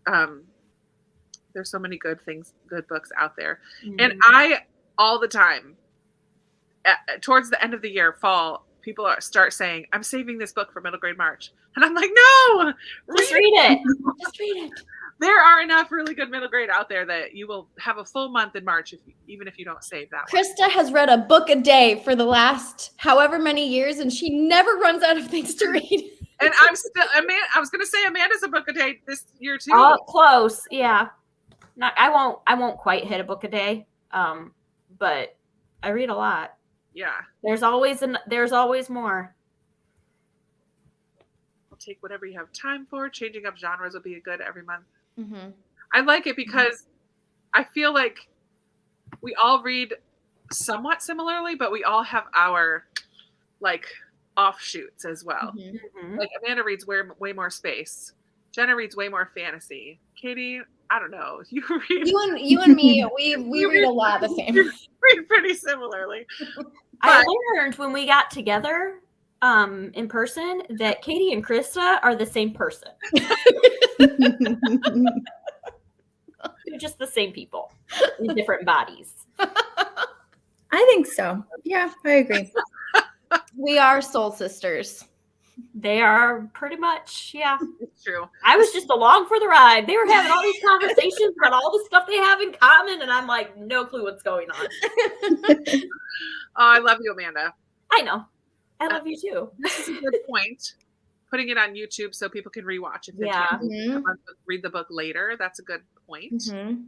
there's so many good things, good books out there. And I all the time towards the end of the year, fall, people start saying, I'm saving this book for middle grade March. And I'm like, no, just read it. Just read it. There are enough really good middle grade out there that you will have a full month in March, even if you don't save that one. Krista has read a book a day for the last however many years, and she never runs out of things to read. And I'm still, I was going to say Amanda's a book a day this year too. Oh, close. Yeah. I won't quite hit a book a day. But I read a lot. Yeah. There's always more. I'll take whatever you have time for. Changing up genres will be a good every month. Mm-hmm. I like it because I feel like we all read somewhat similarly, but we all have our like offshoots as well. Mm-hmm. Like Amanda reads way more space. Jenna reads way more fantasy. Katie, I don't know. You read. You and me, we read a lot the same. You read pretty similarly. I learned when we got together in person that Katie and Krista are the same person. They're just the same people in different bodies. I think so. Yeah, I agree. We are soul sisters. They are pretty much, yeah. It's true. I was just along for the ride. They were having all these conversations about all the stuff they have in common, and I'm like, no clue what's going on. Oh, I love you, Amanda. I know. I love you too. This is a good point. Putting it on YouTube so people can rewatch if they can't read the book later. That's a good point. Mm-hmm.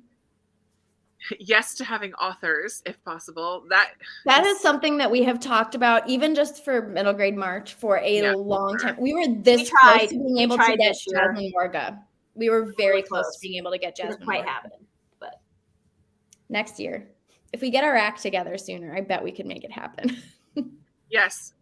Yes to having authors if possible. That is something that we have talked about, even just for middle grade March, for a long time. We were close to being able to get Jasmine Morga. We were very close to being able to get Jasmine. Quite happening, but next year, if we get our act together sooner, I bet we could make it happen. Yes.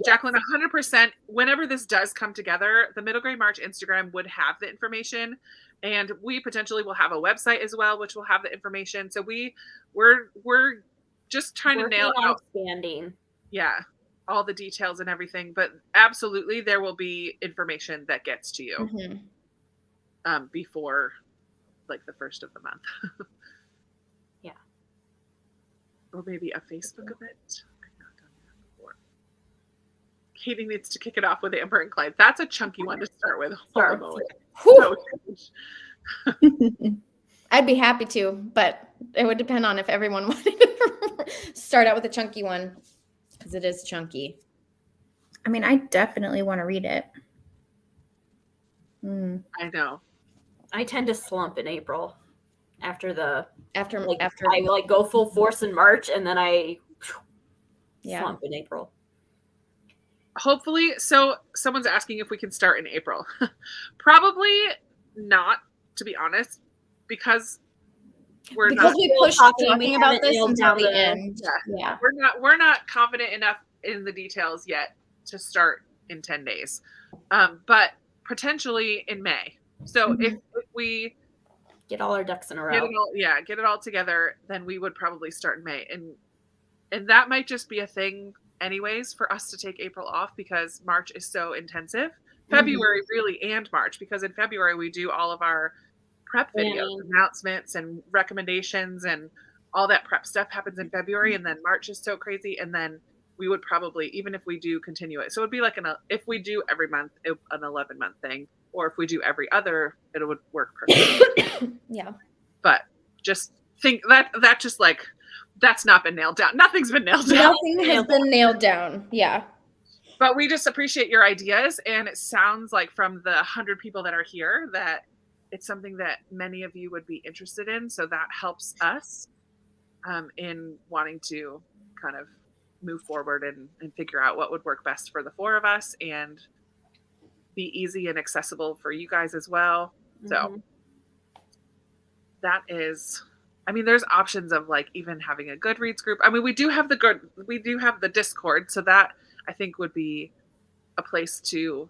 Jacqueline, 100%. Whenever this does come together, the Middle Grade March Instagram would have the information, and we potentially will have a website as well, which will have the information. So we're just trying to nail out expanding. Yeah, all the details and everything. But absolutely, there will be information that gets to you before like the first of the month. Yeah, or maybe a Facebook event. Katie needs to kick it off with Amber and Clyde. That's a chunky one to start with. I'd be happy to, but it would depend on if everyone wanted to start out with a chunky one, because it is chunky. I mean, I definitely want to read it. I know. I tend to slump in April after I like go full force in March, and then I slump in April. Hopefully, so someone's asking if we can start in April. Probably not, to be honest, because we pushed talking about this until the end. Yeah. We're not confident enough in the details yet to start in 10 days. But potentially in May. So if we get all our ducks in a row, get it all together, then we would probably start in May. And that might just be a thing anyways for us to take April off because March is so intensive. February really, and March, because in February we do all of our prep videos, announcements and recommendations, and all that prep stuff happens in February. And then March is so crazy. And then we would probably, even if we do continue it, so it'd be like if we do every month, an 11-month thing, or if we do every other, it would work perfectly. Yeah. But just think that just like, that's not been nailed down. Nothing's been nailed down. Nothing has been nailed down. Yeah. But we just appreciate your ideas. And it sounds like from the 100 people that are here that it's something that many of you would be interested in. So that helps us in wanting to kind of move forward and figure out what would work best for the 4 of us and be easy and accessible for you guys as well. So that is, I mean, there's options of like even having a Goodreads group. I mean, we do have the Discord, so that I think would be a place to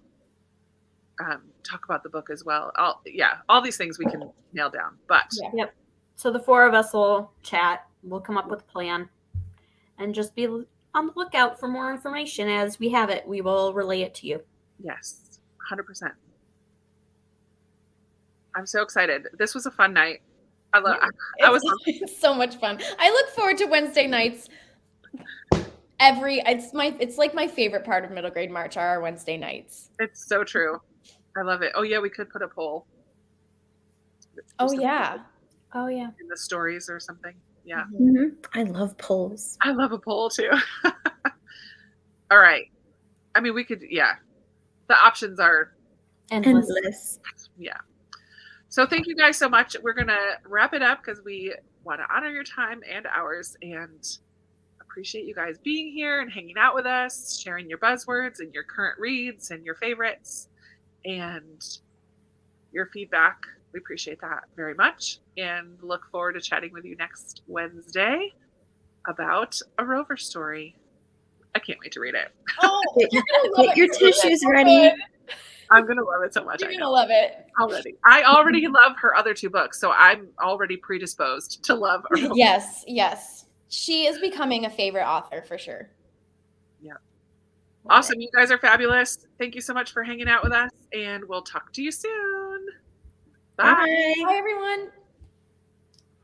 talk about the book as well. All these things we can nail down. But yep. So the 4 of us will chat. We'll come up with a plan, and just be on the lookout for more information as we have it. We will relay it to you. Yes, 100%. I'm so excited. This was a fun night. It's so much fun. I look forward to Wednesday nights. It's like my favorite part of middle grade March are our Wednesday nights. It's so true. I love it. Oh yeah, we could put a poll. Oh yeah. In the stories or something. Yeah. I love polls. I love a poll too. All right. I mean, we could, the options are endless. Yeah. So thank you guys so much. We're going to wrap it up because we want to honor your time and ours and appreciate you guys being here and hanging out with us, sharing your buzzwords and your current reads and your favorites and your feedback. We appreciate that very much and look forward to chatting with you next Wednesday about a Rover story. I can't wait to read it. Oh, get your tissues ready. I'm going to love it so much. You're going to love it. Already. I already love her other 2 books, so I'm already predisposed to love her. Yes. She is becoming a favorite author for sure. Yeah. Awesome. You guys are fabulous. Thank you so much for hanging out with us, and we'll talk to you soon. Bye. Bye, everyone.